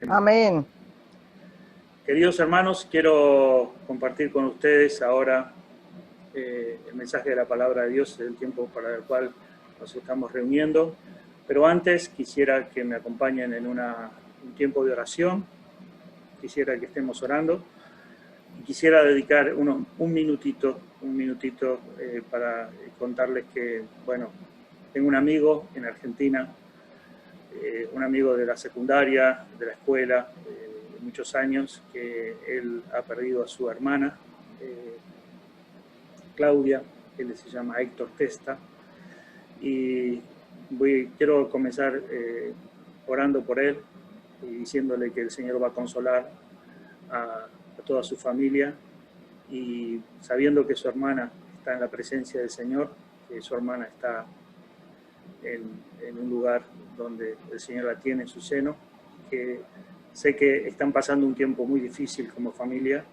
Amén. Queridos hermanos, quiero compartir con ustedes ahora el mensaje de la palabra de Dios, el tiempo para el cual nos estamos reuniendo. Pero antes quisiera que me acompañen en un tiempo de oración. Quisiera que estemos orando. Y quisiera dedicar un minutito para contarles que, bueno, tengo un amigo en Argentina, un amigo de la secundaria, de la escuela, de muchos años, que él ha perdido a su hermana, Claudia. Él se llama Héctor Testa, y quiero comenzar orando por él y diciéndole que el Señor va a consolar a toda su familia, y sabiendo que su hermana está en la presencia del Señor, que su hermana está en un lugar donde el Señor la tiene en su seno, que sé que están pasando un tiempo muy difícil como familia.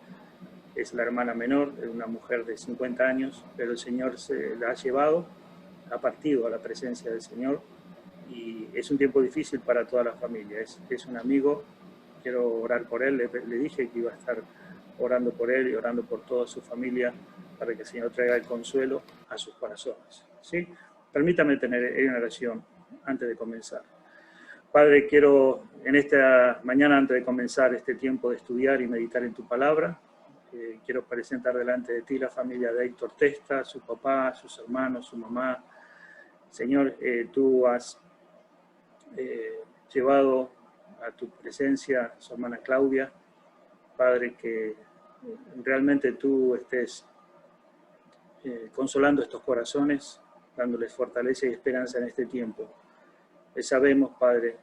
Es la hermana menor, es una mujer de 50 años, pero el Señor se la ha llevado, ha partido a la presencia del Señor, y es un tiempo difícil para toda la familia. Es un amigo, quiero orar por él, le dije que iba a estar orando por él y orando por toda su familia para que el Señor traiga el consuelo a sus corazones. ¿Sí? Permítame tener una oración antes de comenzar. Padre, quiero en esta mañana, antes de comenzar este tiempo de estudiar y meditar en tu palabra, quiero presentar delante de ti la familia de Héctor Testa, su papá, sus hermanos, su mamá. Señor, tú has llevado a tu presencia a su hermana Claudia. Padre, que realmente tú estés consolando estos corazones, dándoles fortaleza y esperanza en este tiempo. Sabemos, Padre,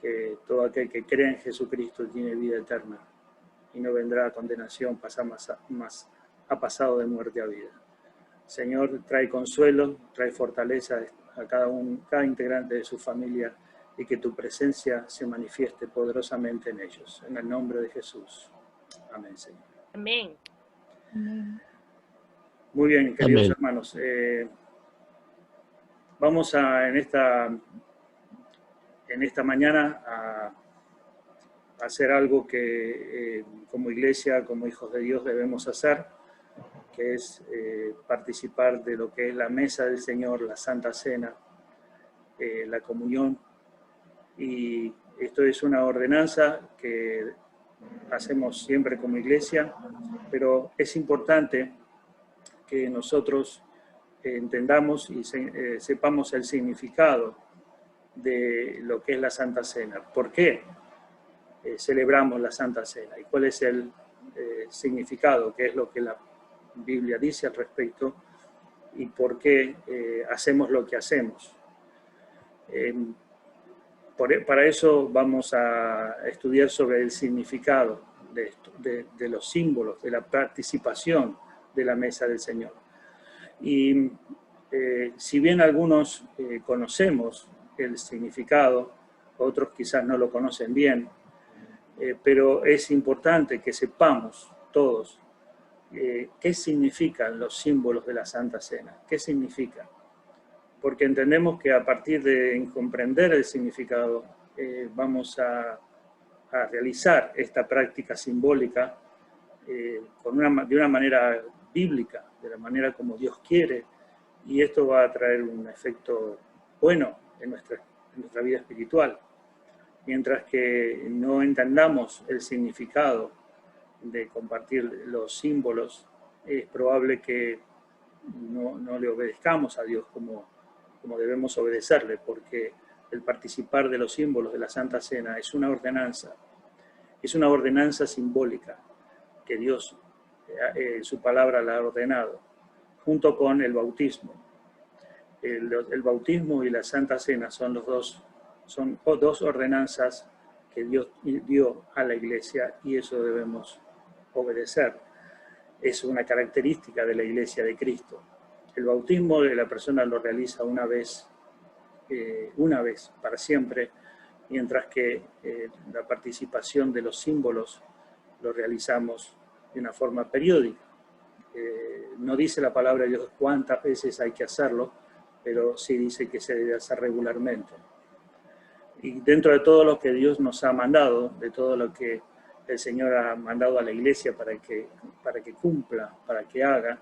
que todo aquel que cree en Jesucristo tiene vida eterna y no vendrá a condenación, ha pasado de muerte a vida. Señor, trae consuelo, trae fortaleza a cada integrante de su familia, y que tu presencia se manifieste poderosamente en ellos. En el nombre de Jesús. Amén, Señor. Amén. Muy bien, queridos Amén. hermanos. Vamos en esta mañana a hacer algo que como iglesia, como hijos de Dios debemos hacer, que es participar de lo que es la mesa del Señor, la Santa Cena, la comunión. Y esto es una ordenanza que hacemos siempre como iglesia, pero es importante que nosotros entendamos y sepamos el significado de lo que es la Santa Cena. ¿Por qué celebramos la Santa Cena? ¿Y cuál es el significado? ¿Qué es lo que la Biblia dice al respecto? ¿Y por qué hacemos lo que hacemos? Para eso vamos a estudiar sobre el significado de esto, de los símbolos, de la participación de la mesa del Señor. Y si bien algunos conocemos el significado, otros quizás no lo conocen bien, pero es importante que sepamos todos qué significan los símbolos de la Santa Cena, qué significan. Porque entendemos que a partir de comprender el significado vamos a realizar esta práctica simbólica de una manera bíblica, de la manera como Dios quiere, y esto va a traer un efecto bueno en nuestra vida espiritual. Mientras que no entendamos el significado de compartir los símbolos, es probable que no le obedezcamos a Dios como debemos obedecerle, porque el participar de los símbolos de la Santa Cena es una ordenanza simbólica que Dios, su palabra la ha ordenado, junto con el bautismo. El bautismo y la Santa Cena son dos ordenanzas que Dios dio a la iglesia, y eso debemos obedecer. Es una característica de la iglesia de Cristo. El bautismo de la persona lo realiza una vez para siempre, mientras que la participación de los símbolos lo realizamos de una forma periódica. No dice la palabra de Dios cuántas veces hay que hacerlo, pero sí dice que se debe hacer regularmente. y dentro de todo lo que Dios nos ha mandado, de todo lo que el Señor ha mandado a la iglesia para que cumpla, para que haga,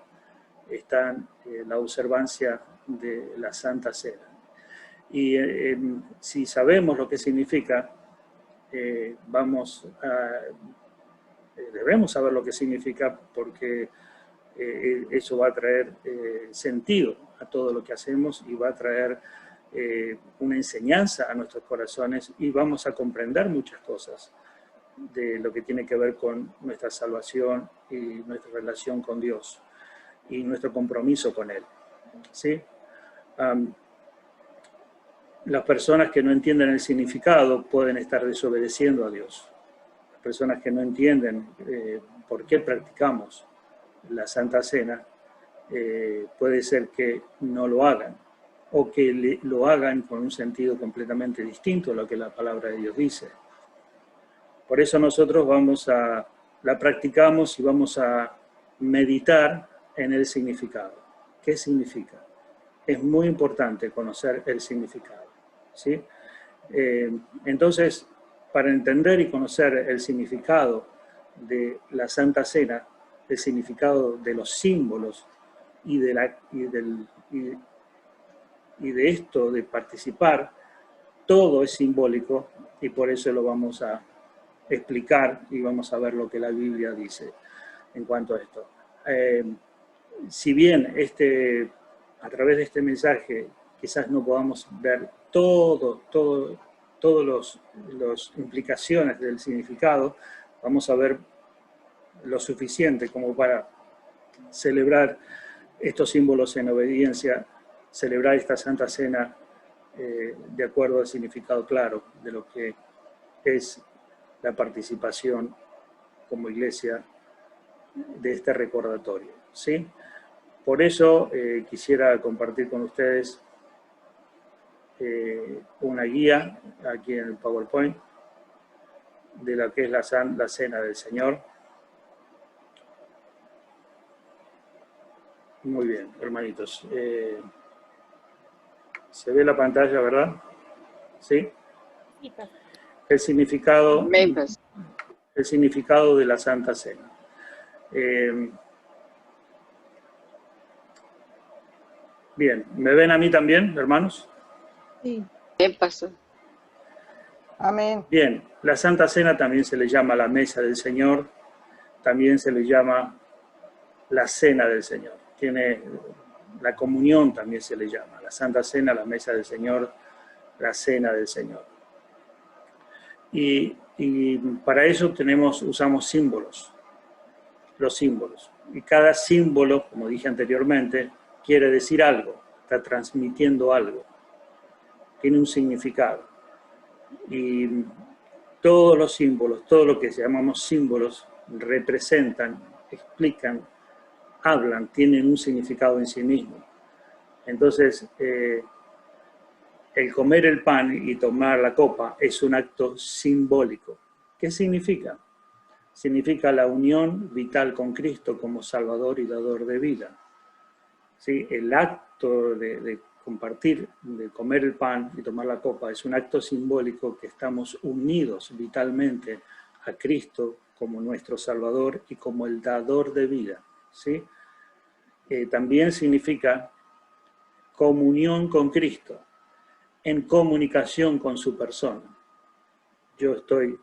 está la observancia de la Santa Cena. Y si sabemos lo que significa, debemos saber lo que significa, porque eso va a traer sentido a todo lo que hacemos y va a traer una enseñanza a nuestros corazones, y vamos a comprender muchas cosas de lo que tiene que ver con nuestra salvación y nuestra relación con Dios y nuestro compromiso con Él, ¿sí? Las personas que no entienden el significado pueden estar desobedeciendo a Dios. Las personas que no entienden por qué practicamos la Santa Cena, puede ser que no lo hagan, o que lo hagan con un sentido completamente distinto a lo que la palabra de Dios dice. Por eso nosotros la practicamos y vamos a meditar en el significado. ¿Qué significa? Es muy importante conocer el significado, ¿sí? Entonces, para entender y conocer el significado de la Santa Cena, el significado de los símbolos y de esto de participar, todo es simbólico, y por eso lo vamos a explicar y vamos a ver lo que la Biblia dice en cuanto a esto. Si bien a través de este mensaje quizás no podamos ver todas las implicaciones del significado, vamos a ver lo suficiente como para celebrar estos símbolos en obediencia, celebrar esta Santa Cena de acuerdo al significado claro de lo que es la participación como iglesia de este recordatorio, ¿sí? Por eso quisiera compartir con ustedes una guía aquí en el PowerPoint de lo que es la Cena del Señor. Muy bien, hermanitos. Se ve la pantalla, ¿verdad? ¿Sí? El significado de la Santa Cena. Bien, ¿me ven a mí también, hermanos? Sí. Amén. Bien, la Santa Cena también se le llama la Mesa del Señor, también se le llama la Cena del Señor. Tiene la comunión, también se le llama la Santa Cena, la Mesa del Señor, la Cena del Señor. Y para eso usamos símbolos, los símbolos. Y cada símbolo, como dije anteriormente, quiere decir algo, está transmitiendo algo, tiene un significado. Y todos los símbolos, todo lo que llamamos símbolos, representan, explican, hablan, tienen un significado en sí mismo. Entonces, el comer el pan y tomar la copa es un acto simbólico. ¿Qué significa? Significa la unión vital con Cristo como Salvador y dador de vida. ¿Sí? El acto de compartir, de comer el pan y tomar la copa, es un acto simbólico que estamos unidos vitalmente a Cristo como nuestro Salvador y como el dador de vida, ¿sí? También significa comunión con Cristo, en comunicación con su persona. Yo estoy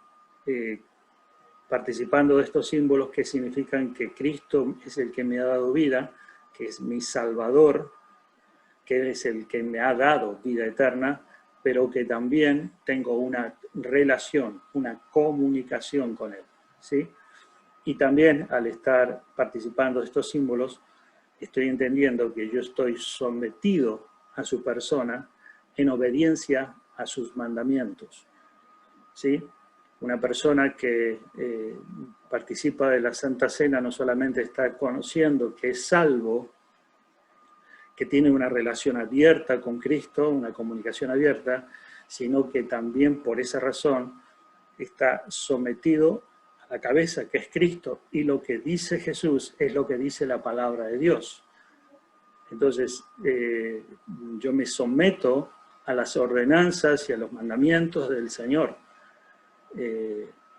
participando de estos símbolos que significan que Cristo es el que me ha dado vida, que es mi Salvador, que es el que me ha dado vida eterna, pero que también tengo una relación, una comunicación con Él, ¿sí? Y también al estar participando de estos símbolos, estoy entendiendo que yo estoy sometido a su persona en obediencia a sus mandamientos, ¿sí? Una persona que participa de la Santa Cena no solamente está conociendo que es salvo, que tiene una relación abierta con Cristo, una comunicación abierta, sino que también por esa razón está sometido a la cabeza, que es Cristo, y lo que dice Jesús es lo que dice la palabra de Dios. Entonces, yo me someto a las ordenanzas y a los mandamientos del Señor.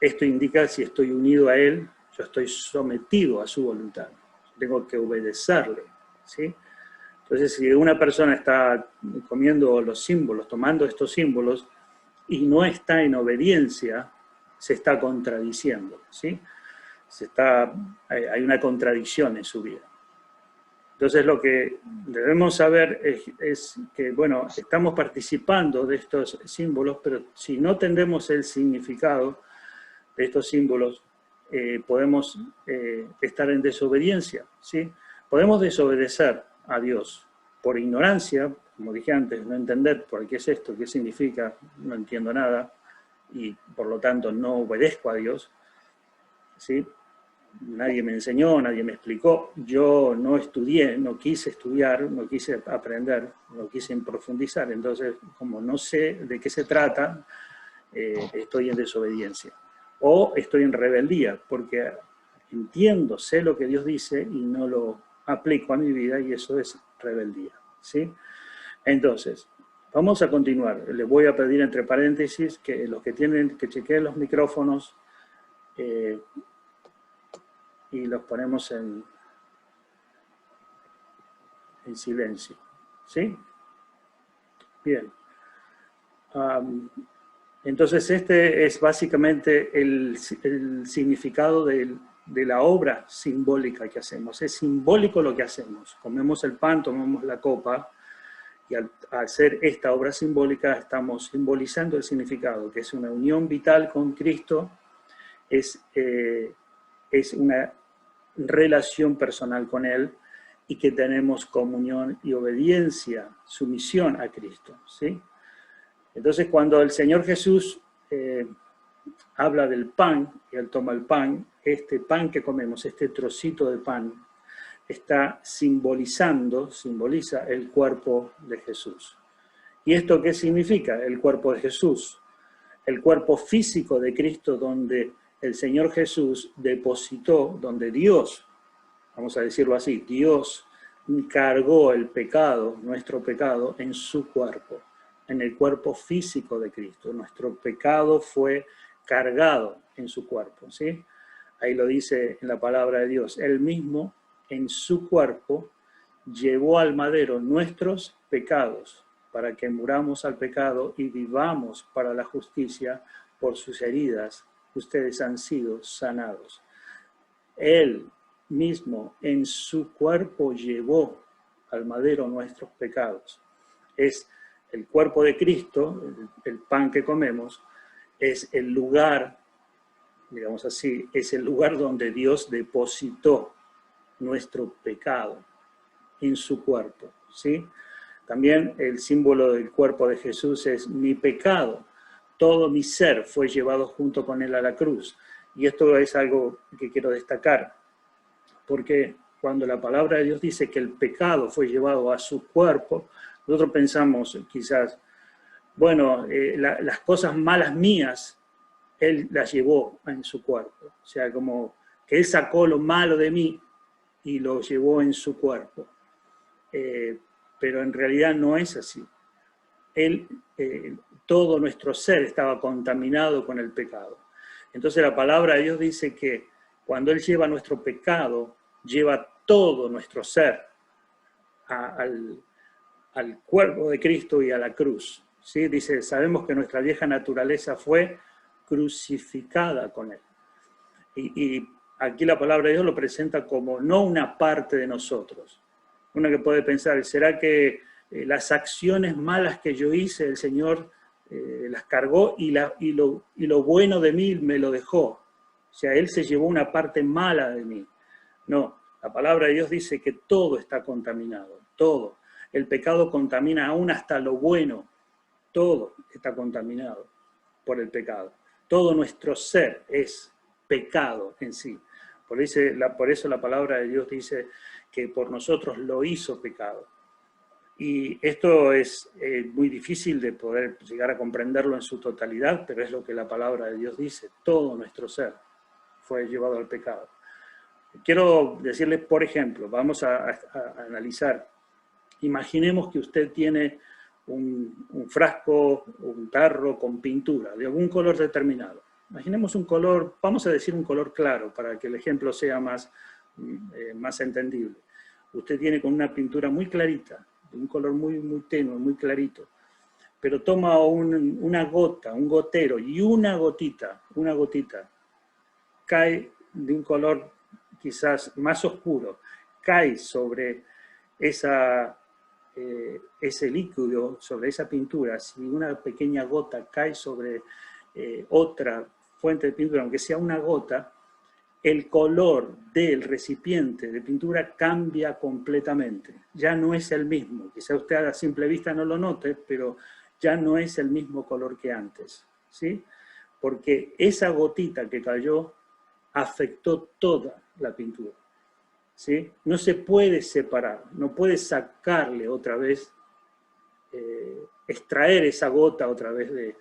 Esto indica si estoy unido a Él, yo estoy sometido a su voluntad. Tengo que obedecerle, ¿sí? Entonces, si una persona está comiendo los símbolos, tomando estos símbolos, y no está en obediencia, se está contradiciendo, ¿sí? Hay una contradicción en su vida. Entonces, lo que debemos saber es que, bueno, estamos participando de estos símbolos, pero si no entendemos el significado de estos símbolos, podemos estar en desobediencia, ¿sí? Podemos desobedecer a Dios por ignorancia, como dije antes, no entender por qué es esto, qué significa, no entiendo nada, y por lo tanto no obedezco a Dios, ¿sí? Nadie me enseñó, nadie me explicó, yo no estudié, no quise estudiar, no quise aprender, no quise profundizar, entonces como no sé de qué se trata, estoy en desobediencia. O estoy en rebeldía, porque entiendo, sé lo que Dios dice y no lo aplico a mi vida, y eso es rebeldía, ¿sí? Entonces, vamos a continuar. Les voy a pedir entre paréntesis que los que tienen que chequeen los micrófonos y los ponemos en silencio, ¿sí? Bien. Entonces, este es básicamente el significado de la obra simbólica que hacemos. Es simbólico lo que hacemos. Comemos el pan, tomamos la copa, y al hacer esta obra simbólica estamos simbolizando el significado, que es una unión vital con Cristo, es una relación personal con Él, y que tenemos comunión y obediencia, sumisión a Cristo, ¿sí? Entonces, cuando el Señor Jesús habla del pan, y Él toma el pan, este pan que comemos, este trocito de pan, está simboliza el cuerpo de Jesús. ¿Y esto qué significa? El cuerpo de Jesús, el cuerpo físico de Cristo, donde el Señor Jesús depositó, donde Dios, vamos a decirlo así, Dios cargó el pecado, nuestro pecado, en su cuerpo, en el cuerpo físico de Cristo. Nuestro pecado fue cargado en su cuerpo, ¿sí? Ahí lo dice en la palabra de Dios. Él mismo, en su cuerpo, llevó al madero nuestros pecados, para que muramos al pecado y vivamos para la justicia. Por sus heridas ustedes han sido sanados. Él mismo en su cuerpo llevó al madero nuestros pecados. Es el cuerpo de Cristo, el pan que comemos, es el lugar, digamos así, es el lugar donde Dios depositó nuestro pecado en su cuerpo, ¿sí? También el símbolo del cuerpo de Jesús es mi pecado. Todo mi ser fue llevado junto con Él a la cruz. Y esto es algo que quiero destacar, porque cuando la palabra de Dios dice que el pecado fue llevado a su cuerpo, nosotros pensamos quizás, bueno, las cosas malas mías, Él las llevó en su cuerpo. O sea, como que Él sacó lo malo de mí y lo llevó en su cuerpo. Pero en realidad no es así. Todo nuestro ser estaba contaminado con el pecado. Entonces la palabra de Dios dice que cuando Él lleva nuestro pecado, lleva todo nuestro ser al cuerpo de Cristo y a la cruz, ¿sí? Dice, sabemos que nuestra vieja naturaleza fue crucificada con Él. Y aquí la palabra de Dios lo presenta como no una parte de nosotros. Uno que puede pensar, ¿será que las acciones malas que yo hice, el Señor las cargó y lo bueno de mí me lo dejó? O sea, Él se llevó una parte mala de mí. No, la palabra de Dios dice que todo está contaminado, todo. El pecado contamina aún hasta lo bueno, todo está contaminado por el pecado. Todo nuestro ser es pecado en sí. Por eso la palabra de Dios dice que por nosotros lo hizo pecado. Y esto es muy difícil de poder llegar a comprenderlo en su totalidad, pero es lo que la palabra de Dios dice. Todo nuestro ser fue llevado al pecado. Quiero decirles, por ejemplo, vamos a analizar. Imaginemos que usted tiene un frasco, un tarro con pintura de algún color determinado. Imaginemos un color, vamos a decir un color claro, para que el ejemplo sea más entendible. Usted tiene con una pintura muy clarita, de un color muy tenue, muy clarito, pero toma una gota, un gotero, y una gotita, cae de un color quizás más oscuro, cae sobre ese líquido, sobre esa pintura. Si una pequeña gota cae sobre otra fuente de pintura, aunque sea una gota, el color del recipiente de pintura cambia completamente. Ya no es el mismo. Quizá usted a simple vista no lo note, pero ya no es el mismo color que antes, ¿sí? Porque esa gotita que cayó afectó toda la pintura, ¿sí? No se puede separar, no puede sacarle otra vez, extraer esa gota otra vez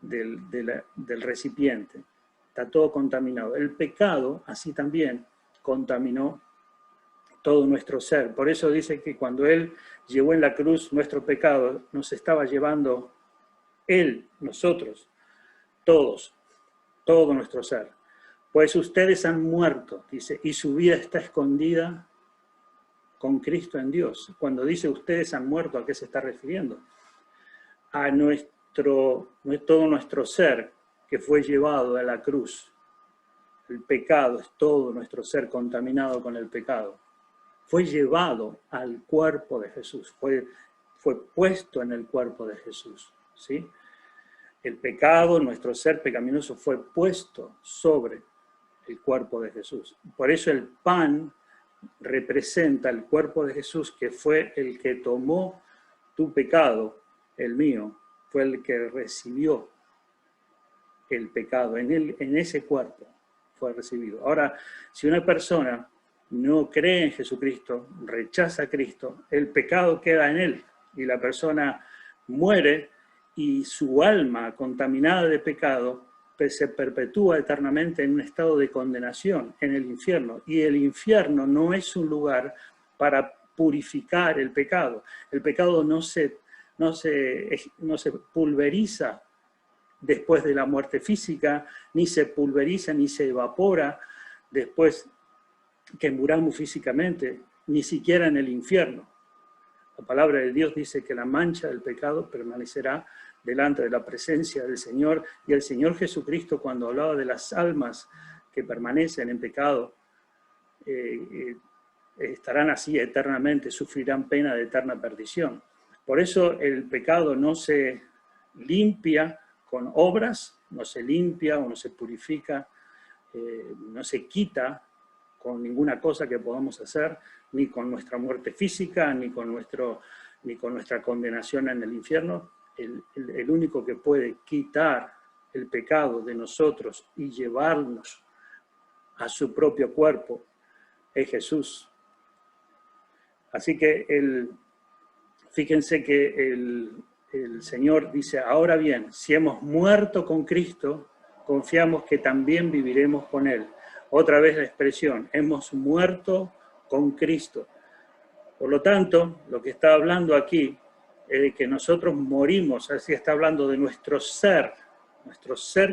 del recipiente. Está todo contaminado. El pecado, así también, contaminó todo nuestro ser. Por eso dice que cuando Él llevó en la cruz nuestro pecado, nos estaba llevando Él, nosotros, todos, todo nuestro ser. Pues ustedes han muerto, dice, y su vida está escondida con Cristo en Dios. Cuando dice ustedes han muerto, ¿a qué se está refiriendo? A todo nuestro ser que fue llevado a la cruz. El pecado es todo nuestro ser contaminado con el pecado. Fue llevado al cuerpo de Jesús, fue puesto en el cuerpo de Jesús, ¿sí? El pecado, nuestro ser pecaminoso, fue puesto sobre el cuerpo de Jesús. Por eso el pan representa el cuerpo de Jesús, que fue el que tomó tu pecado, el mío, fue el que recibió el pecado, en ese cuerpo fue recibido. Ahora, si una persona no cree en Jesucristo, rechaza a Cristo, el pecado queda en él y la persona muere y su alma contaminada de pecado se perpetúa eternamente en un estado de condenación en el infierno. Y el infierno no es un lugar para purificar el pecado. El pecado no se pulveriza después de la muerte física, ni se pulveriza, ni se evapora después que muramos físicamente, ni siquiera en el infierno. La palabra de Dios dice que la mancha del pecado permanecerá delante de la presencia del Señor, y el Señor Jesucristo, cuando hablaba de las almas que permanecen en pecado, estarán así eternamente, sufrirán pena de eterna perdición. Por eso el pecado no se limpia con obras, no se limpia o no se purifica, no se quita con ninguna cosa que podamos hacer, ni con nuestra muerte física, ni con nuestra condenación en el infierno. El único que puede quitar el pecado de nosotros y llevarnos a su propio cuerpo es Jesús. Así que fíjense que el Señor dice, ahora bien, si hemos muerto con Cristo, confiamos que también viviremos con Él. Otra vez la expresión, hemos muerto con Cristo. Por lo tanto, lo que está hablando aquí es de que nosotros morimos, así está hablando de nuestro ser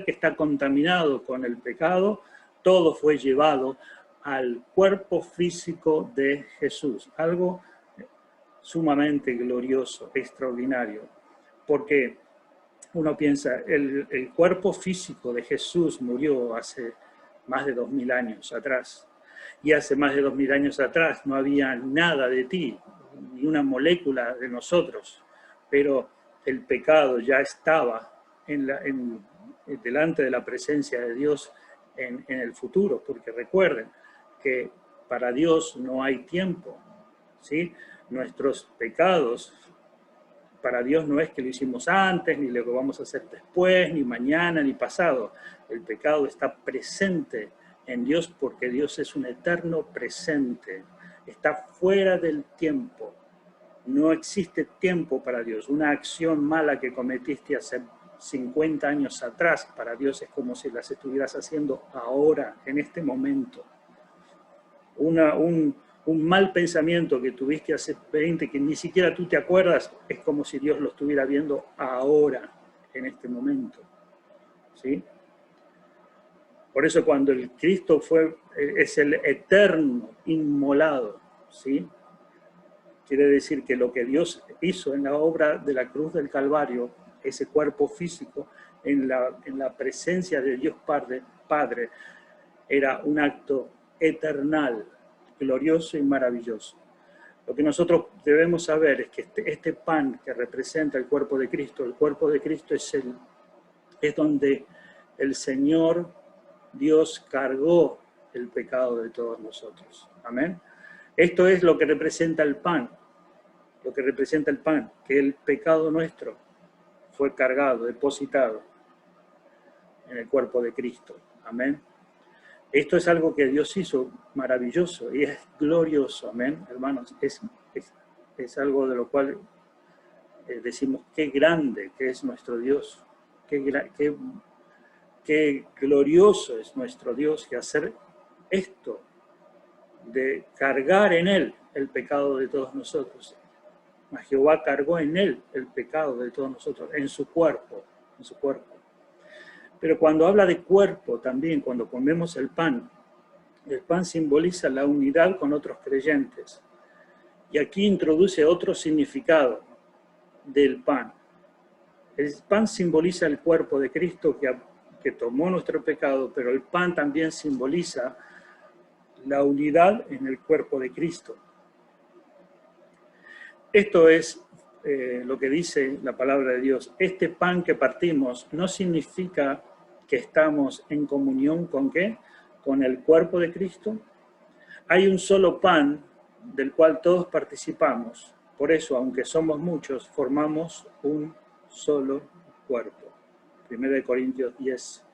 que está contaminado con el pecado, todo fue llevado al cuerpo físico de Jesús. Algo sumamente glorioso, extraordinario, porque uno piensa, el cuerpo físico de Jesús murió hace más de 2000 años atrás, y hace más de 2000 años atrás no había nada de ti, ni una molécula de nosotros, pero el pecado ya estaba delante de la presencia de Dios en el futuro, porque recuerden que para Dios no hay tiempo, ¿sí? Nuestros pecados, para Dios no es que lo hicimos antes, ni lo que vamos a hacer después, ni mañana, ni pasado. El pecado está presente en Dios porque Dios es un eterno presente. Está fuera del tiempo. No existe tiempo para Dios. Una acción mala que cometiste hace 50 años atrás, para Dios es como si las estuvieras haciendo ahora, en este momento. Un un mal pensamiento que tuviste hace 20, que ni siquiera tú te acuerdas, es como si Dios lo estuviera viendo ahora, en este momento. ¿Sí? Por eso cuando el Cristo es el eterno inmolado, ¿sí? Quiere decir que lo que Dios hizo en la obra de la cruz del Calvario, ese cuerpo físico, en la presencia de Dios Padre, era un acto eternal, glorioso y maravilloso. Lo que nosotros debemos saber es que este pan que representa el cuerpo de Cristo es donde el Señor Dios cargó el pecado de todos nosotros. Amén. Esto es lo que representa el pan. Lo que representa el pan, que el pecado nuestro fue cargado, depositado en el cuerpo de Cristo. Amén. Esto es algo que Dios hizo maravilloso y es glorioso. Amén, hermanos. Es algo de lo cual decimos qué grande que es nuestro Dios. Qué glorioso es nuestro Dios que hacer esto, de cargar en Él el pecado de todos nosotros. Jehová cargó en Él el pecado de todos nosotros, en su cuerpo. Pero cuando habla de cuerpo también, cuando comemos el pan simboliza la unidad con otros creyentes. Y aquí introduce otro significado del pan. El pan simboliza el cuerpo de Cristo que tomó nuestro pecado, pero el pan también simboliza la unidad en el cuerpo de Cristo. Esto es lo que dice la palabra de Dios. Este pan que partimos no significa que estamos en comunión ¿con qué? Con el cuerpo de Cristo. Hay un solo pan del cual todos participamos. Por eso, aunque somos muchos, formamos un solo cuerpo. 1 Corintios 10,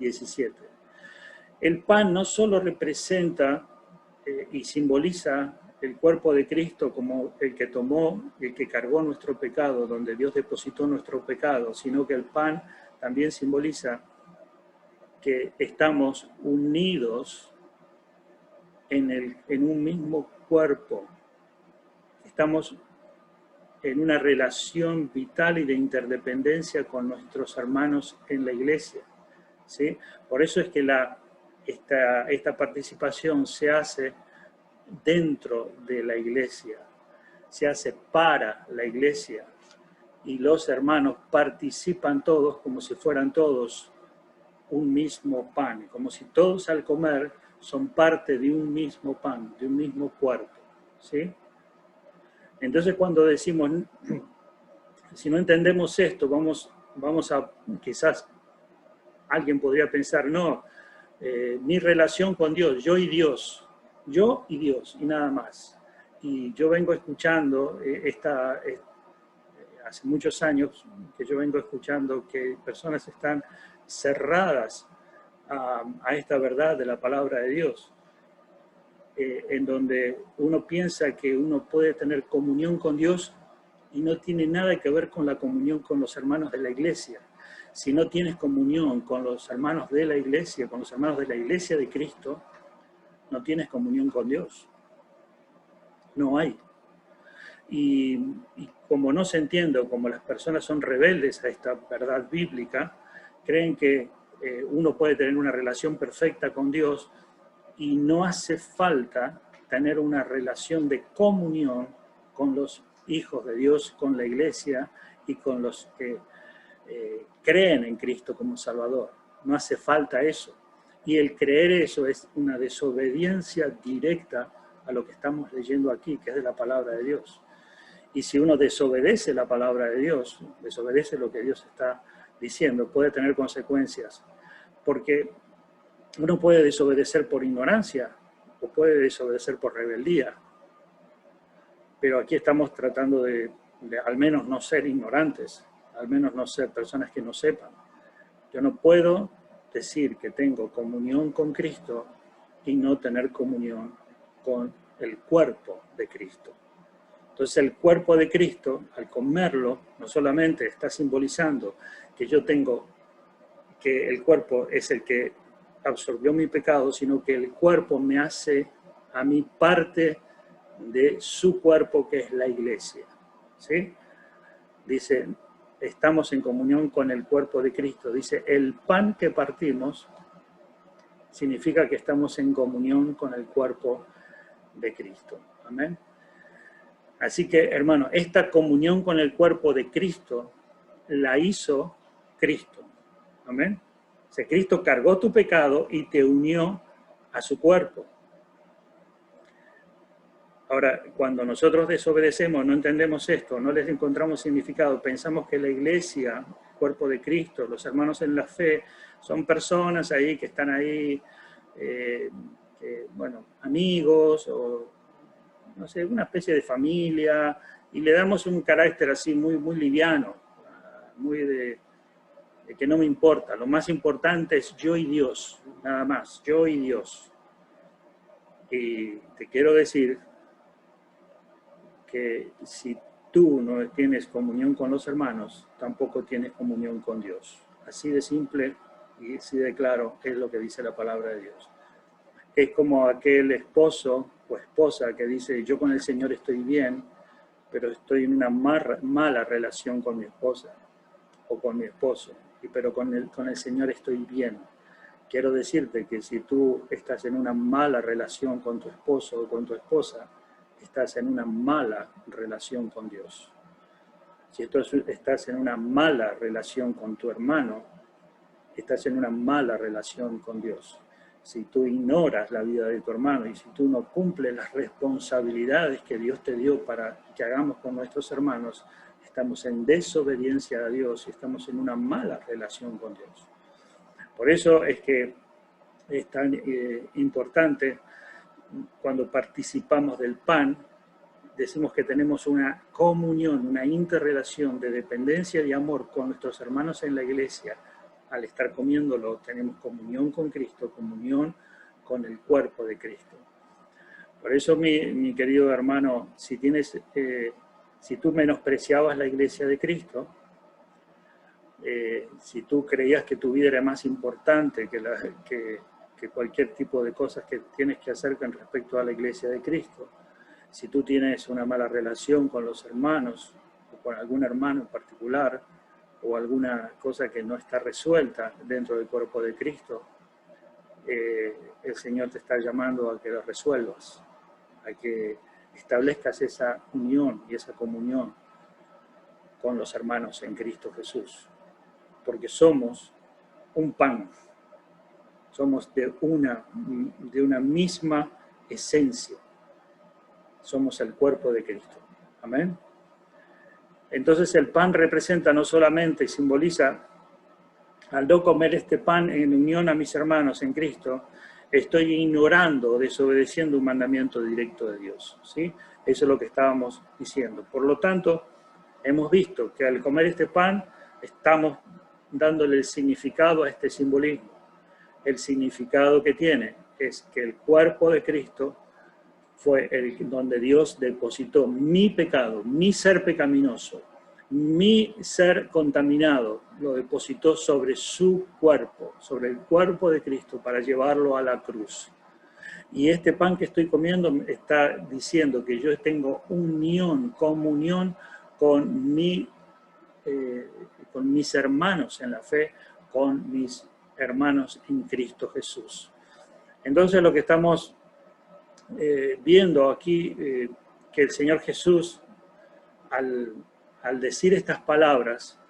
17. El pan no solo representa y simboliza el cuerpo de Cristo como el que tomó, el que cargó nuestro pecado, donde Dios depositó nuestro pecado, sino que el pan también simboliza que estamos unidos en un mismo cuerpo. Estamos en una relación vital y de interdependencia con nuestros hermanos en la iglesia. ¿Sí? Por eso es que esta participación se hace dentro de la iglesia, se hace para la iglesia, y los hermanos participan todos como si fueran todos un mismo pan, como si todos al comer son parte de un mismo pan, de un mismo cuerpo. ¿Sí? Entonces cuando decimos, si no entendemos esto, vamos a, quizás alguien podría pensar, no, mi relación con Dios, yo y Dios, y nada más. Y yo vengo escuchando, hace muchos años que yo vengo escuchando que personas están cerradas a esta verdad de la palabra de Dios, en donde uno piensa que uno puede tener comunión con Dios y no tiene nada que ver con la comunión con los hermanos de la iglesia. Si no tienes comunión con los hermanos de la iglesia, con los hermanos de la iglesia de Cristo, no tienes comunión con Dios. No hay. Y como no se entiende, o como las personas son rebeldes a esta verdad bíblica, creen que uno puede tener una relación perfecta con Dios y no hace falta tener una relación de comunión con los hijos de Dios, con la iglesia y con los que creen en Cristo como Salvador. No hace falta eso. Y el creer eso es una desobediencia directa a lo que estamos leyendo aquí, que es de la palabra de Dios. Y si uno desobedece la palabra de Dios, desobedece lo que Dios está diciendo, puede tener consecuencias. Porque uno puede desobedecer por ignorancia o puede desobedecer por rebeldía. Pero aquí estamos tratando de al menos no ser ignorantes, al menos no ser personas que no sepan. Yo no puedo decir que tengo comunión con Cristo y no tener comunión con el cuerpo de Cristo. Entonces el cuerpo de Cristo, al comerlo, no solamente está simbolizando que yo tengo, que el cuerpo es el que absorbió mi pecado, sino que el cuerpo me hace a mí parte de su cuerpo, que es la iglesia. ¿Sí? Dice, estamos en comunión con el cuerpo de Cristo. Dice, el pan que partimos significa que estamos en comunión con el cuerpo de Cristo. Amén. Así que, hermano, esta comunión con el cuerpo de Cristo la hizo Cristo. Amén. O sea, Cristo cargó tu pecado y te unió a su cuerpo. Ahora, cuando nosotros desobedecemos, no entendemos esto, no les encontramos significado, pensamos que la iglesia, el cuerpo de Cristo, los hermanos en la fe, son personas ahí que están ahí, bueno, amigos o, no sé, una especie de familia, y le damos un carácter así muy, muy liviano, muy de que no me importa. Lo más importante es yo y Dios, nada más, yo y Dios. Y te quiero decir que si tú no tienes comunión con los hermanos, tampoco tienes comunión con Dios. Así de simple y así de claro es lo que dice la palabra de Dios. Es como aquel esposo o esposa que dice, yo con el Señor estoy bien, pero estoy en una mala relación con mi esposa o con mi esposo, pero con el Señor estoy bien. Quiero decirte que si tú estás en una mala relación con tu esposo o con tu esposa, estás en una mala relación con Dios. Si estás en una mala relación con tu hermano, estás en una mala relación con Dios. Si tú ignoras la vida de tu hermano y si tú no cumples las responsabilidades que Dios te dio para que hagamos con nuestros hermanos, estamos en desobediencia a Dios y estamos en una mala relación con Dios. Por eso es que es tan importante cuando participamos del pan, decimos que tenemos una comunión, una interrelación de dependencia y amor con nuestros hermanos en la iglesia. Al estar comiéndolo, tenemos comunión con Cristo, comunión con el cuerpo de Cristo. Por eso, mi querido hermano, si tú menospreciabas la iglesia de Cristo, si tú creías que tu vida era más importante que cualquier tipo de cosas que tienes que hacer con respecto a la iglesia de Cristo, si tú tienes una mala relación con los hermanos, o con algún hermano en particular, o alguna cosa que no está resuelta dentro del cuerpo de Cristo, el Señor te está llamando a que lo resuelvas, a que establezcas esa unión y esa comunión con los hermanos en Cristo Jesús. Porque somos un pan, somos de una misma esencia. Somos el cuerpo de Cristo. Amén. Entonces el pan representa no solamente y simboliza, al no comer este pan en unión a mis hermanos en Cristo, estoy ignorando o desobedeciendo un mandamiento directo de Dios. ¿Sí? Eso es lo que estábamos diciendo. Por lo tanto, hemos visto que al comer este pan estamos dándole el significado a este simbolismo. El significado que tiene es que el cuerpo de Cristo fue donde Dios depositó mi pecado, mi ser pecaminoso, mi ser contaminado, lo depositó sobre su cuerpo, sobre el cuerpo de Cristo para llevarlo a la cruz. Y este pan que estoy comiendo está diciendo que yo tengo comunión con mis hermanos en la fe, con mis hermanos en Cristo Jesús. Entonces lo que estamos viendo aquí, que el Señor Jesús, al decir estas palabras,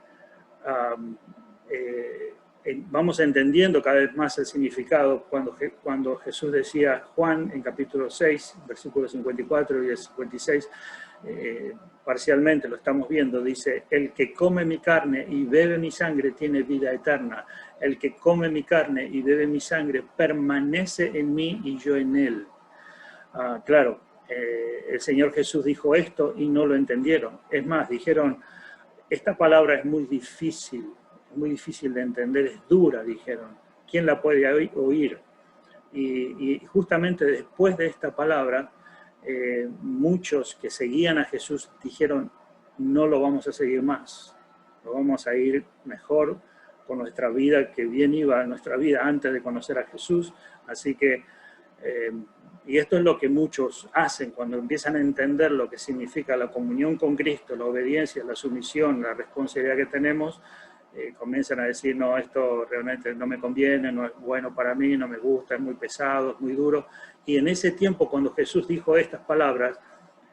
vamos entendiendo cada vez más el significado cuando Jesús decía, Juan en capítulo 6, versículos 54 y 56, parcialmente lo estamos viendo, dice, el que come mi carne y bebe mi sangre tiene vida eterna. El que come mi carne y bebe mi sangre permanece en mí y yo en él. Claro, el Señor Jesús dijo esto y no lo entendieron. Es más, dijeron, esta palabra es muy difícil de entender, es dura, dijeron. ¿Quién la puede oír? Y justamente después de esta palabra, muchos que seguían a Jesús dijeron, no lo vamos a seguir más, lo vamos a ir mejor con nuestra vida, que bien iba nuestra vida antes de conocer a Jesús, así que Y esto es lo que muchos hacen cuando empiezan a entender lo que significa la comunión con Cristo, la obediencia, la sumisión, la responsabilidad que tenemos, comienzan a decir, no, esto realmente no me conviene, no es bueno para mí, no me gusta, es muy pesado, es muy duro. Y en ese tiempo, cuando Jesús dijo estas palabras,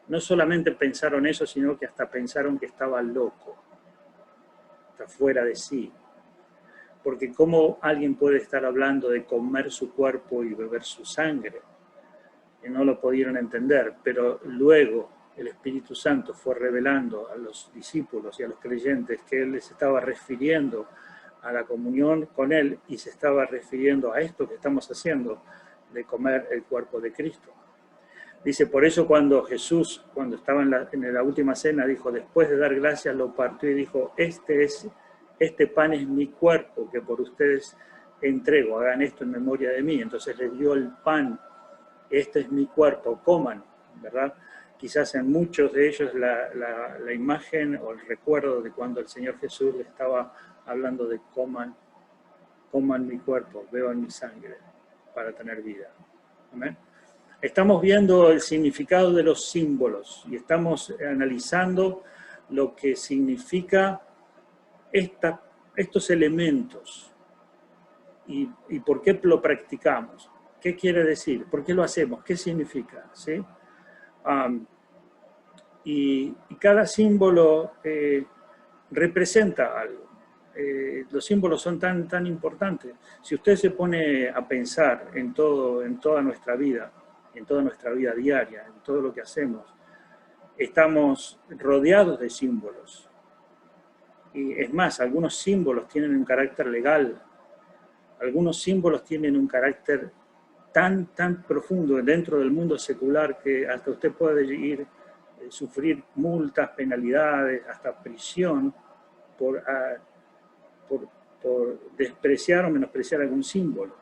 no solamente pensaron eso, sino que hasta pensaron que estaba loco, está fuera de sí. Porque ¿cómo alguien puede estar hablando de comer su cuerpo y beber su sangre? Y no lo pudieron entender, pero luego el Espíritu Santo fue revelando a los discípulos y a los creyentes que Él les estaba refiriendo a la comunión con Él y se estaba refiriendo a esto que estamos haciendo, de comer el cuerpo de Cristo. Dice, por eso cuando Jesús, cuando estaba en la última cena, dijo, después de dar gracias, lo partió y dijo, este pan es mi cuerpo que por ustedes entrego, hagan esto en memoria de mí. Entonces les dio el pan, este es mi cuerpo, coman, ¿verdad? Quizás en muchos de ellos la imagen o el recuerdo de cuando el Señor Jesús le estaba hablando de coman mi cuerpo, beban mi sangre para tener vida. Amén. Estamos viendo el significado de los símbolos y estamos analizando lo que significa estos elementos y por qué lo practicamos. ¿Qué quiere decir? ¿Por qué lo hacemos? ¿Qué significa? ¿Sí? Y cada símbolo representa algo. Los símbolos son tan importantes. Si usted se pone a pensar en toda nuestra vida, en toda nuestra vida diaria, en todo lo que hacemos, estamos rodeados de símbolos. Y es más, algunos símbolos tienen un carácter legal, algunos símbolos tienen un carácter tan profundo dentro del mundo secular que hasta usted puede sufrir multas, penalidades, hasta prisión por despreciar o menospreciar algún símbolo.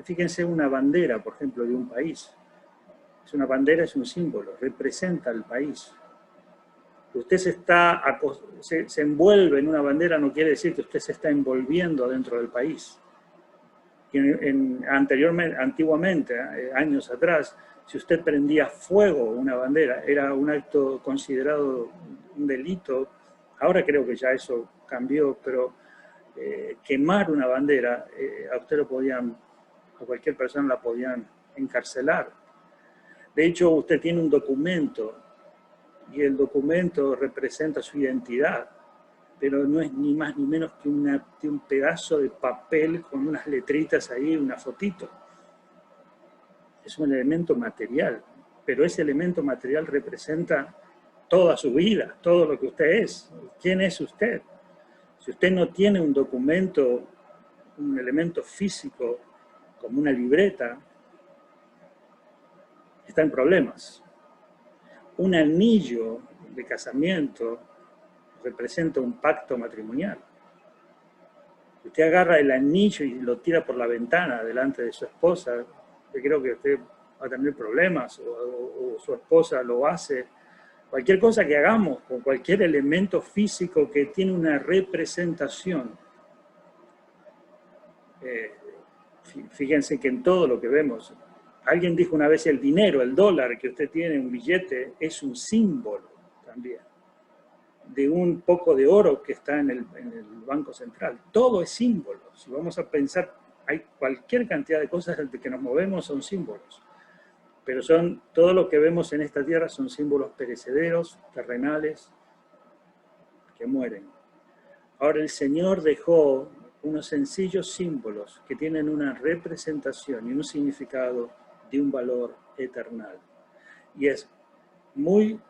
Fíjense una bandera, por ejemplo, de un país. Una bandera es un símbolo, representa al país. Usted se envuelve en una bandera no quiere decir que usted se está envolviendo dentro del país. Antiguamente, años atrás, si usted prendía fuego una bandera, era un acto considerado un delito. Ahora creo que ya eso cambió, pero quemar una bandera, a cualquier persona la podían encarcelar. De hecho, usted tiene un documento y el documento representa su identidad, pero no es ni más ni menos que un pedazo de papel con unas letritas ahí, una fotito. Es un elemento material, pero ese elemento material representa toda su vida, todo lo que usted es. ¿Quién es usted? Si usted no tiene un documento, un elemento físico, como una libreta, está en problemas. Un anillo de casamiento representa un pacto matrimonial. Usted agarra el anillo y lo tira por la ventana delante de su esposa, yo creo que usted va a tener problemas, o su esposa lo hace. Cualquier cosa que hagamos con cualquier elemento físico que tiene una representación. Fíjense que en todo lo que vemos, alguien dijo una vez el dinero, el dólar que usted tiene, un billete, es un símbolo también de un poco de oro que está en el Banco Central. Todo es símbolo. Si vamos a pensar, hay cualquier cantidad de cosas de que nos movemos son símbolos. Pero todo lo que vemos en esta tierra son símbolos perecederos, terrenales, que mueren. Ahora el Señor dejó unos sencillos símbolos que tienen una representación y un significado de un valor eternal. Y es muy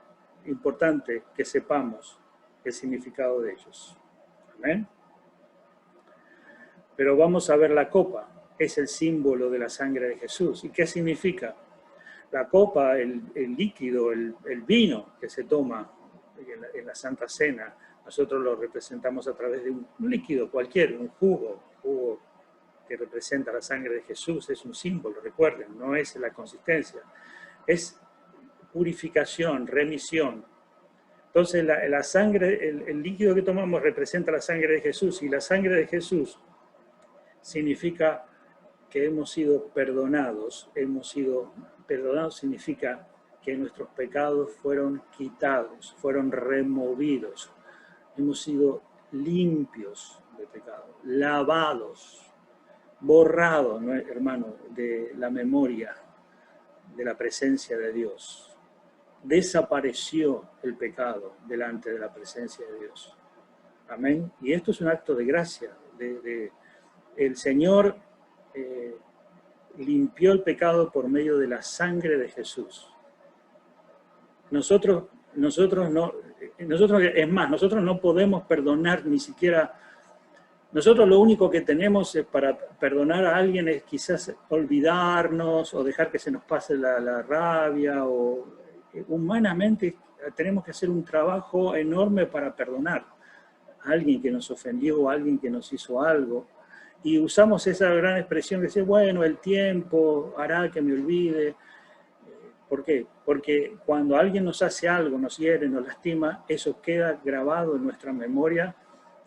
importante que sepamos el significado de ellos. ¿Amén? Pero vamos a ver la copa. Es el símbolo de la sangre de Jesús. ¿Y qué significa? La copa, el líquido, el vino que se toma en la Santa Cena, nosotros lo representamos a través de un líquido cualquier, un jugo que representa la sangre de Jesús, es un símbolo, recuerden, no es la consistencia, es purificación, remisión. Entonces la sangre, el líquido que tomamos representa la sangre de Jesús, y la sangre de Jesús significa que hemos sido perdonados. Hemos sido perdonados significa que nuestros pecados fueron quitados, fueron removidos. Hemos sido limpios de pecado, lavados, borrados, ¿no, hermano?, de la memoria, de la presencia de Dios. Desapareció el pecado delante de la presencia de Dios. Amén. Y esto es un acto de gracia. El Señor limpió el pecado por medio de la sangre de Jesús. Nosotros no podemos perdonar ni siquiera. Nosotros lo único que tenemos para perdonar a alguien es quizás olvidarnos o dejar que se nos pase la rabia, o humanamente tenemos que hacer un trabajo enorme para perdonar a alguien que nos ofendió, a alguien que nos hizo algo. Y usamos esa gran expresión que dice, bueno, el tiempo hará que me olvide. ¿Por qué? Porque cuando alguien nos hace algo, nos hiere, nos lastima, eso queda grabado en nuestra memoria,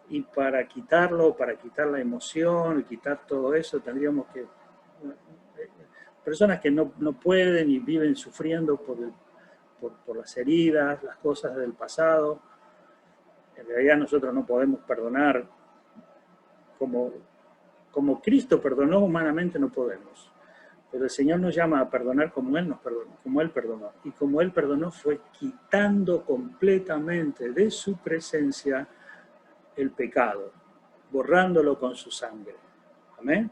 y para quitarlo, para quitar la emoción, quitar todo eso, tendríamos que... Personas que no pueden y viven sufriendo por las heridas, las cosas del pasado. En realidad nosotros no podemos perdonar como Cristo perdonó humanamente, no podemos. Pero el Señor nos llama a perdonar como Él nos perdonó, como Él perdonó. Y como Él perdonó fue quitando completamente de su presencia el pecado, borrándolo con su sangre. Amén.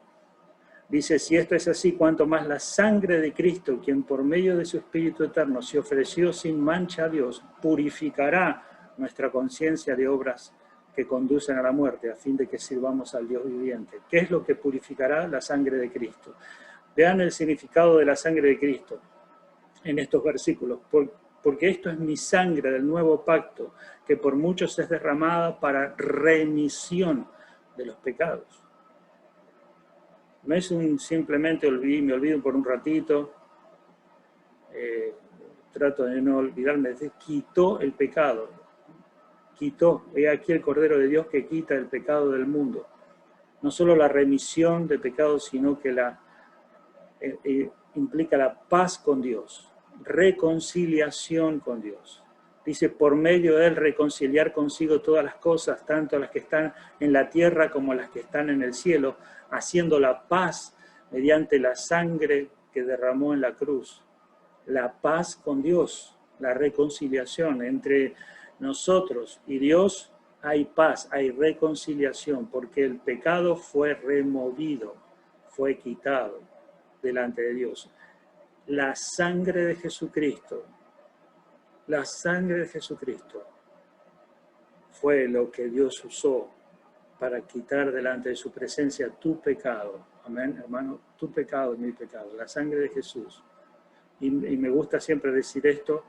Dice, si esto es así, cuanto más la sangre de Cristo, quien por medio de su Espíritu Eterno se ofreció sin mancha a Dios, purificará nuestra conciencia de obras que conducen a la muerte, a fin de que sirvamos al Dios viviente. ¿Qué es lo que purificará? La sangre de Cristo. Vean el significado de la sangre de Cristo en estos versículos. Porque esto es mi sangre del nuevo pacto, que por muchos es derramada para remisión de los pecados. No es simplemente me olvido por un ratito, trato de no olvidarme, quitó el pecado. Quitó, he aquí el Cordero de Dios que quita el pecado del mundo. No solo la remisión de pecados, sino que implica la paz con Dios, reconciliación con Dios. Dice, por medio de él reconciliar consigo todas las cosas, tanto las que están en la tierra como las que están en el cielo, haciendo la paz mediante la sangre que derramó en la cruz. La paz con Dios, la reconciliación entre nosotros y Dios. Hay paz, hay reconciliación, porque el pecado fue removido, fue quitado delante de Dios. La sangre de Jesucristo, la sangre de Jesucristo fue lo que Dios usó para quitar delante de su presencia tu pecado. Amén, hermano, tu pecado y mi pecado, la sangre de Jesús. Y me gusta siempre decir esto,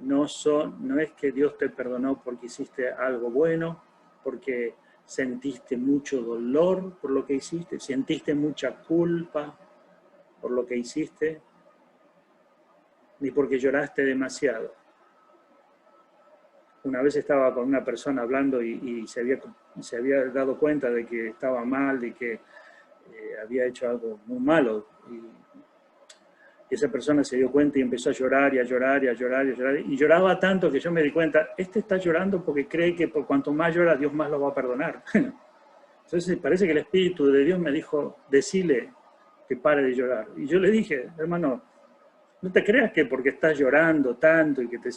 no es que Dios te perdonó porque hiciste algo bueno, porque sentiste mucho dolor por lo que hiciste, sentiste mucha culpa por lo que hiciste, ni porque lloraste demasiado. Una vez estaba con una persona hablando y se había dado cuenta de que estaba mal, de que había hecho algo muy malo. Y esa persona se dio cuenta y empezó a llorar y a llorar y a llorar y a llorar. Y lloraba tanto que yo me di cuenta, está llorando porque cree que por cuanto más llora, Dios más lo va a perdonar. Entonces parece que el Espíritu de Dios me dijo, decile que pare de llorar. Y yo le dije, hermano, no te creas que porque estás llorando tanto y que te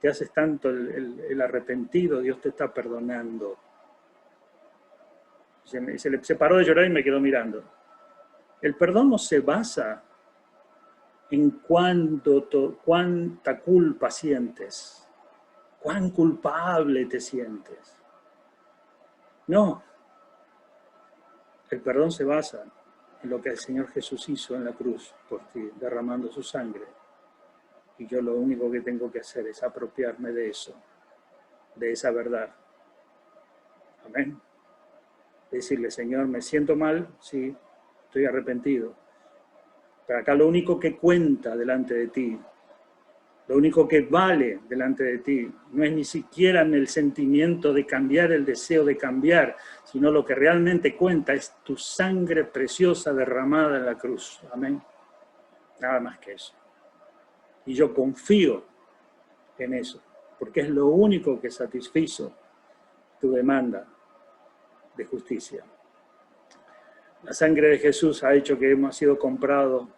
haces tanto el arrepentido, Dios te está perdonando. Se paró de llorar y me quedó mirando. El perdón no se basa en cuánta culpa sientes, cuán culpable te sientes. No. El perdón se basa en lo que el Señor Jesús hizo en la cruz por ti, derramando su sangre. Y yo lo único que tengo que hacer es apropiarme de eso, de esa verdad. Amén. Decirle, Señor, me siento mal, sí, estoy arrepentido. Pero acá lo único que cuenta delante de ti Lo único que vale delante de ti no es ni siquiera en el sentimiento de cambiar, el deseo de cambiar, sino lo que realmente cuenta es tu sangre preciosa derramada en la cruz. Amén. Nada más que eso. Y yo confío en eso, porque es lo único que satisfizo tu demanda de justicia. La sangre de Jesús ha hecho que hemos sido comprados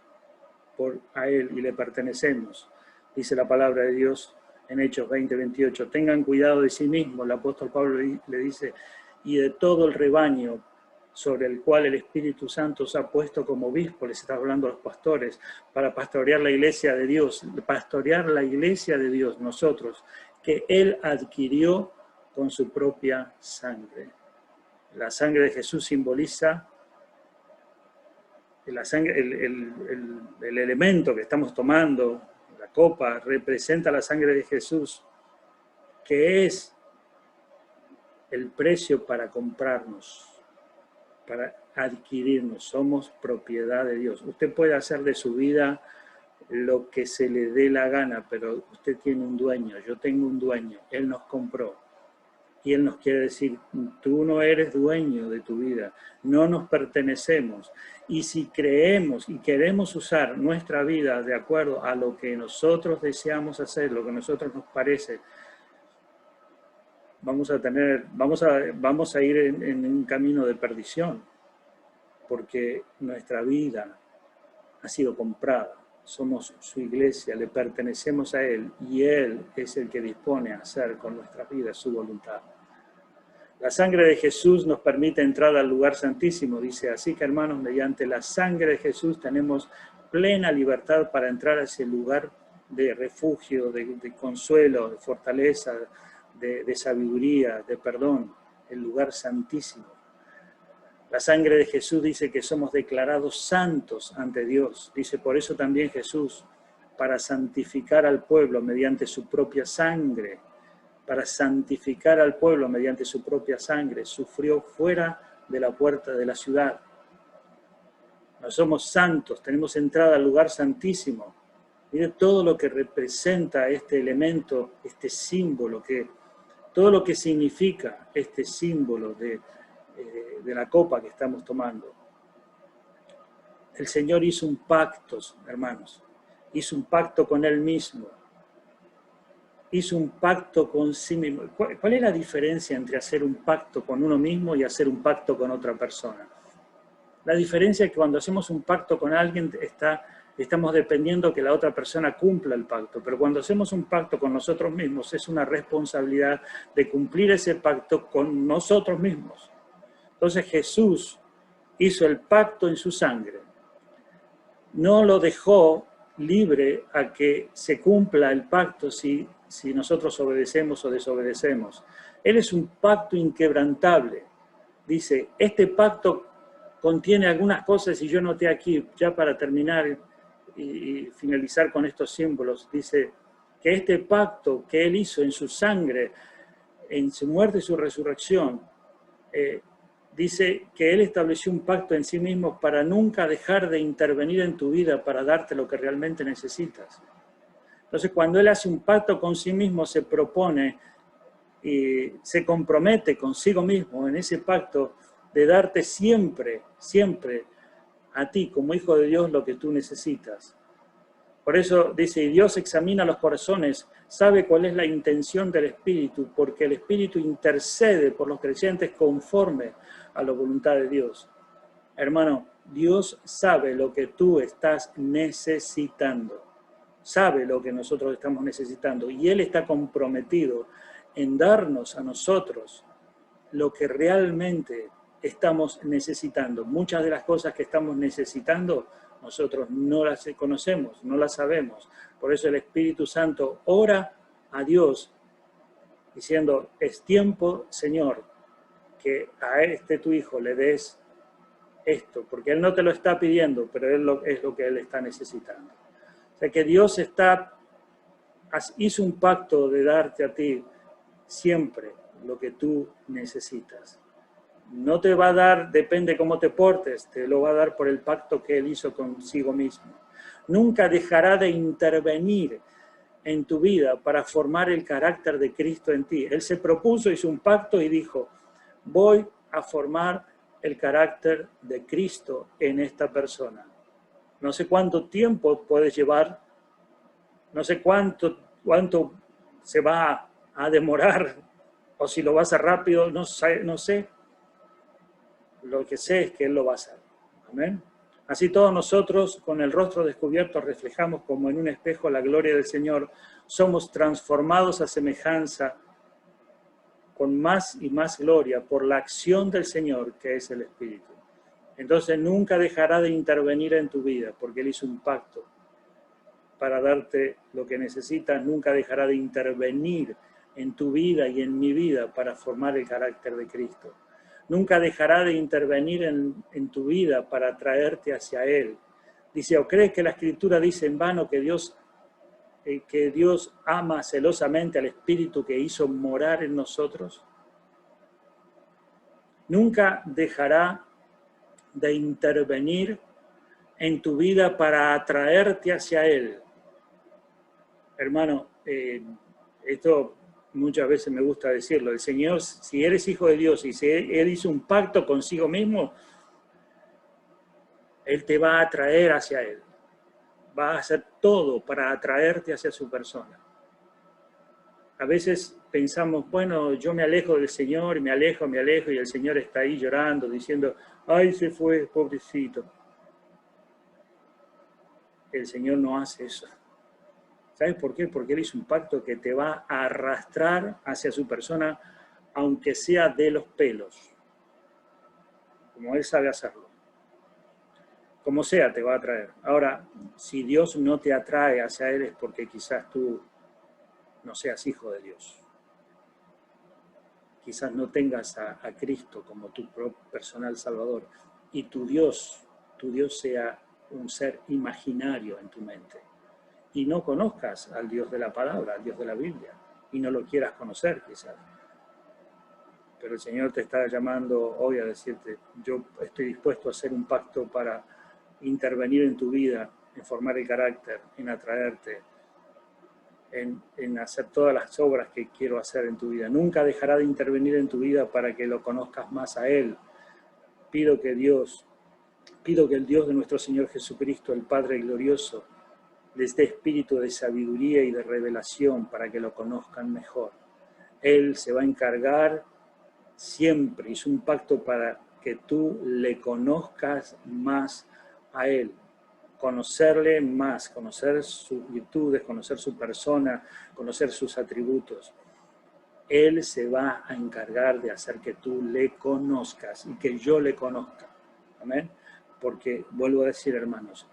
a Él y le pertenecemos. Dice la palabra de Dios en Hechos 20:28. Tengan cuidado de sí mismos, el apóstol Pablo le dice, y de todo el rebaño sobre el cual el Espíritu Santo se ha puesto como obispo, les está hablando a los pastores, para pastorear la iglesia de Dios, nosotros, que Él adquirió con su propia sangre. La sangre de Jesús simboliza la sangre, el elemento que estamos tomando, la copa, representa la sangre de Jesús, que es el precio para comprarnos, para adquirirnos. Somos propiedad de Dios. Usted puede hacer de su vida lo que se le dé la gana, pero usted tiene un dueño, yo tengo un dueño, Él nos compró. Y Él nos quiere decir, tú no eres dueño de tu vida, no nos pertenecemos. Y si creemos y queremos usar nuestra vida de acuerdo a lo que nosotros deseamos hacer, lo que a nosotros nos parece, vamos a ir en un camino de perdición, porque nuestra vida ha sido comprada. Somos su iglesia, le pertenecemos a Él y Él es el que dispone a hacer con nuestras vidas su voluntad. La sangre de Jesús nos permite entrar al lugar santísimo, dice, así que hermanos, mediante la sangre de Jesús tenemos plena libertad para entrar a ese lugar de refugio, de consuelo, de fortaleza, de sabiduría, de perdón, el lugar santísimo. La sangre de Jesús dice que somos declarados santos ante Dios. Dice, por eso también Jesús, para santificar al pueblo mediante su propia sangre, sufrió fuera de la puerta de la ciudad. No somos santos, tenemos entrada al lugar santísimo. Mire todo lo que representa este elemento, este símbolo, todo lo que significa este símbolo de la copa que estamos tomando. El Señor hizo un pacto, hermanos, hizo un pacto con Él mismo, hizo un pacto con sí mismo. ¿Cuál es la diferencia entre hacer un pacto con uno mismo y hacer un pacto con otra persona? La diferencia es que cuando hacemos un pacto con alguien estamos dependiendo que la otra persona cumpla el pacto, pero cuando hacemos un pacto con nosotros mismos es una responsabilidad de cumplir ese pacto con nosotros mismos. Entonces Jesús hizo el pacto en su sangre. No lo dejó libre a que se cumpla el pacto si nosotros obedecemos o desobedecemos. Él es un pacto inquebrantable. Dice, este pacto contiene algunas cosas y yo noté aquí, ya para terminar y finalizar con estos símbolos, dice que este pacto que Él hizo en su sangre, en su muerte y su resurrección, dice que Él estableció un pacto en sí mismo para nunca dejar de intervenir en tu vida para darte lo que realmente necesitas. Entonces, cuando Él hace un pacto con sí mismo, se propone y se compromete consigo mismo en ese pacto de darte siempre, siempre a ti como hijo de Dios lo que tú necesitas. Por eso dice, y Dios examina los corazones, sabe cuál es la intención del Espíritu, porque el Espíritu intercede por los creyentes conforme a la voluntad de Dios. Hermano, Dios sabe lo que tú estás necesitando, sabe lo que nosotros estamos necesitando, y Él está comprometido en darnos a nosotros lo que realmente estamos necesitando. Muchas de las cosas que estamos necesitando, nosotros no las conocemos, no las sabemos. Por eso el Espíritu Santo ora a Dios diciendo, es tiempo, Señor, que a este tu hijo le des esto, porque Él no te lo está pidiendo, pero es lo que Él está necesitando. O sea que Dios hizo un pacto de darte a ti siempre lo que tú necesitas. No te va a dar, depende cómo te portes, te lo va a dar por el pacto que Él hizo consigo mismo. Nunca dejará de intervenir en tu vida para formar el carácter de Cristo en ti. Él se propuso, hizo un pacto y dijo, voy a formar el carácter de Cristo en esta persona. No sé cuánto tiempo puedes llevar, no sé cuánto se va a demorar, o si lo va a hacer rápido, no sé. Lo que sé es que Él lo va a hacer. Amén. Así todos nosotros, con el rostro descubierto, reflejamos como en un espejo la gloria del Señor. Somos transformados a semejanza con más y más gloria por la acción del Señor, que es el Espíritu. Entonces nunca dejará de intervenir en tu vida, porque Él hizo un pacto para darte lo que necesitas. Nunca dejará de intervenir en tu vida y en mi vida para formar el carácter de Cristo. Nunca dejará de intervenir en tu vida para traerte hacia Él. Dice, ¿o crees que la Escritura dice en vano que Dios ama celosamente al Espíritu que hizo morar en nosotros? Nunca dejará de intervenir en tu vida para atraerte hacia Él. Hermano, esto muchas veces me gusta decirlo, el Señor, si eres hijo de Dios y si Él hizo un pacto consigo mismo, Él te va a atraer hacia Él. Va a hacer todo para atraerte hacia su persona. A veces pensamos, bueno, yo me alejo del Señor, me alejo, y el Señor está ahí llorando, diciendo, ay, se fue, pobrecito. El Señor no hace eso. ¿Sabes por qué? Porque Él hizo un pacto que te va a arrastrar hacia su persona, aunque sea de los pelos, como Él sabe hacerlo. Como sea, te va a atraer. Ahora, si Dios no te atrae hacia Él es porque quizás tú no seas hijo de Dios. Quizás no tengas a Cristo como tu personal Salvador y tu Dios sea un ser imaginario en tu mente. Y no conozcas al Dios de la palabra, al Dios de la Biblia, y no lo quieras conocer quizás. Pero el Señor te está llamando hoy a decirte, yo estoy dispuesto a hacer un pacto para intervenir en tu vida, en formar el carácter, en atraerte, en hacer todas las obras que quiero hacer en tu vida. Nunca dejará de intervenir en tu vida para que lo conozcas más a Él. Pido que el Dios de nuestro Señor Jesucristo, el Padre glorioso, les dé espíritu de sabiduría y de revelación para que lo conozcan mejor. Él se va a encargar siempre, hizo un pacto para que tú le conozcas más a Él, conocerle más, conocer sus virtudes, conocer su persona, conocer sus atributos. Él se va a encargar de hacer que tú le conozcas y que yo le conozca. Amén. Porque, vuelvo a decir, hermanos,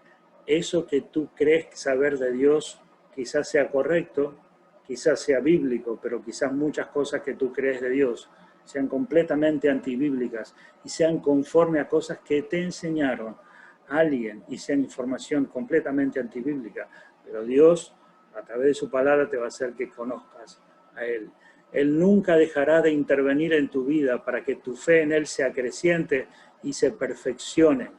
eso que tú crees saber de Dios quizás sea correcto, quizás sea bíblico, pero quizás muchas cosas que tú crees de Dios sean completamente antibíblicas y sean conforme a cosas que te enseñaron alguien y sean información completamente antibíblica. Pero Dios, a través de su palabra, te va a hacer que conozcas a Él. Él nunca dejará de intervenir en tu vida para que tu fe en Él sea creciente y se perfeccione.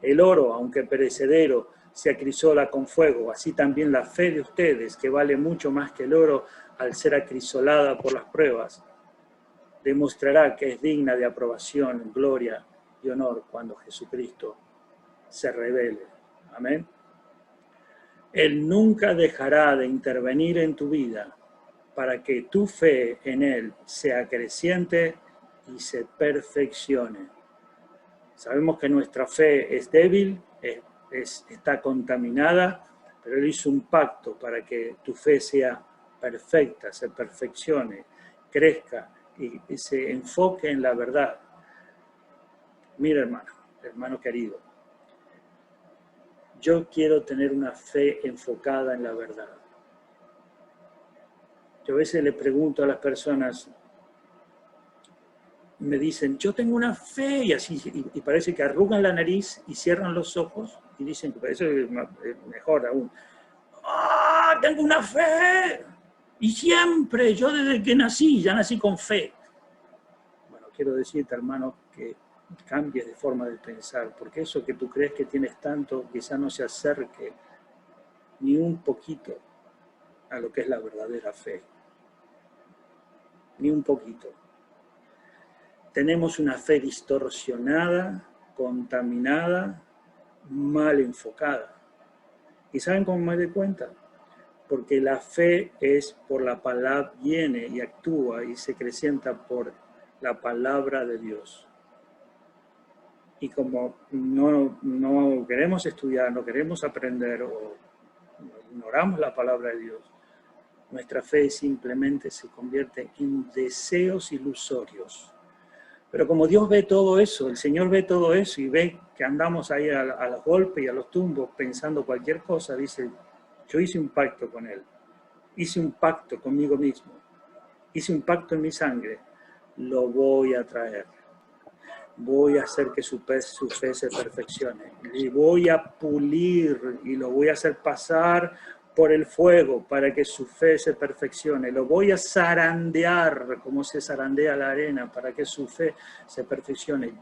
El oro, aunque perecedero, se acrisola con fuego, así también la fe de ustedes, que vale mucho más que el oro al ser acrisolada por las pruebas, demostrará que es digna de aprobación, gloria y honor cuando Jesucristo se revele. Amén. Él nunca dejará de intervenir en tu vida para que tu fe en Él sea creciente y se perfeccione. Sabemos que nuestra fe es débil, está contaminada, pero Él hizo un pacto para que tu fe sea perfecta, se perfeccione, crezca y se enfoque en la verdad. Mira, hermano querido, yo quiero tener una fe enfocada en la verdad. Yo a veces le pregunto a las personas, me dicen, yo tengo una fe, y así, y parece que arrugan la nariz y cierran los ojos y dicen que eso es mejor aún. ¡Ah, tengo una fe! Y siempre, yo desde que nací, ya nací con fe. Bueno, quiero decirte, hermano, que cambies de forma de pensar, porque eso que tú crees que tienes tanto, quizá no se acerque ni un poquito a lo que es la verdadera fe. Ni un poquito. Tenemos una fe distorsionada, contaminada, mal enfocada. ¿Y saben cómo me doy cuenta? Porque la fe es por la palabra, viene y actúa y se acrecienta por la palabra de Dios. Y como no queremos estudiar, no queremos aprender o ignoramos la palabra de Dios, nuestra fe simplemente se convierte en deseos ilusorios. Pero como Dios ve todo eso, el Señor ve todo eso y ve que andamos ahí a los golpes y a los tumbos pensando cualquier cosa, dice, yo hice un pacto con Él, hice un pacto conmigo mismo, hice un pacto en mi sangre, lo voy a traer. Voy a hacer que su fe se perfeccione. Le voy a pulir y lo voy a hacer pasar por el fuego para que su fe se perfeccione. Lo voy a zarandear como se zarandea la arena para que su fe se perfeccione.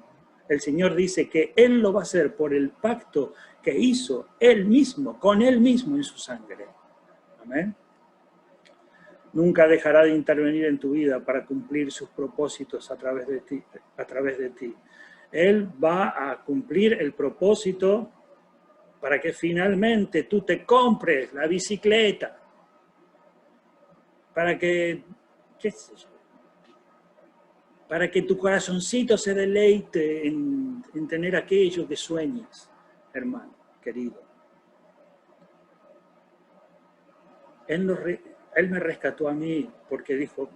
El Señor dice que Él lo va a hacer por el pacto que hizo Él mismo, con Él mismo en su sangre. Amén. Nunca dejará de intervenir en tu vida para cumplir sus propósitos a través de ti. Él va a cumplir el propósito para que finalmente tú te compres la bicicleta. Para que, qué sé yo, para que tu corazoncito se deleite en tener aquello que sueñas, hermano, querido. Él me rescató a mí porque dijo,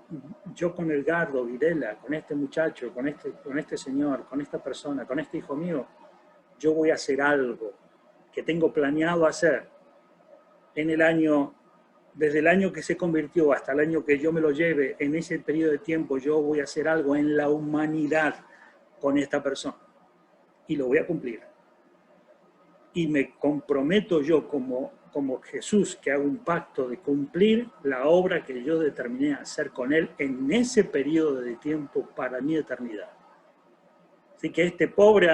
yo con Edgardo Videla, con este muchacho, con este señor, con esta persona, con este hijo mío, yo voy a hacer algo que tengo planeado hacer en el año, desde el año que se convirtió hasta el año que yo me lo lleve, en ese periodo de tiempo yo voy a hacer algo en la humanidad con esta persona y lo voy a cumplir. Y me comprometo yo como Jesús, que hago un pacto de cumplir la obra que yo determiné hacer con Él en ese periodo de tiempo para mi eternidad. Así que este pobre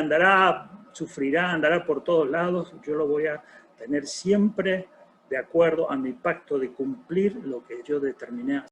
sufrirá, andará por todos lados, yo lo voy a tener siempre de acuerdo a mi pacto de cumplir lo que yo determiné hacer.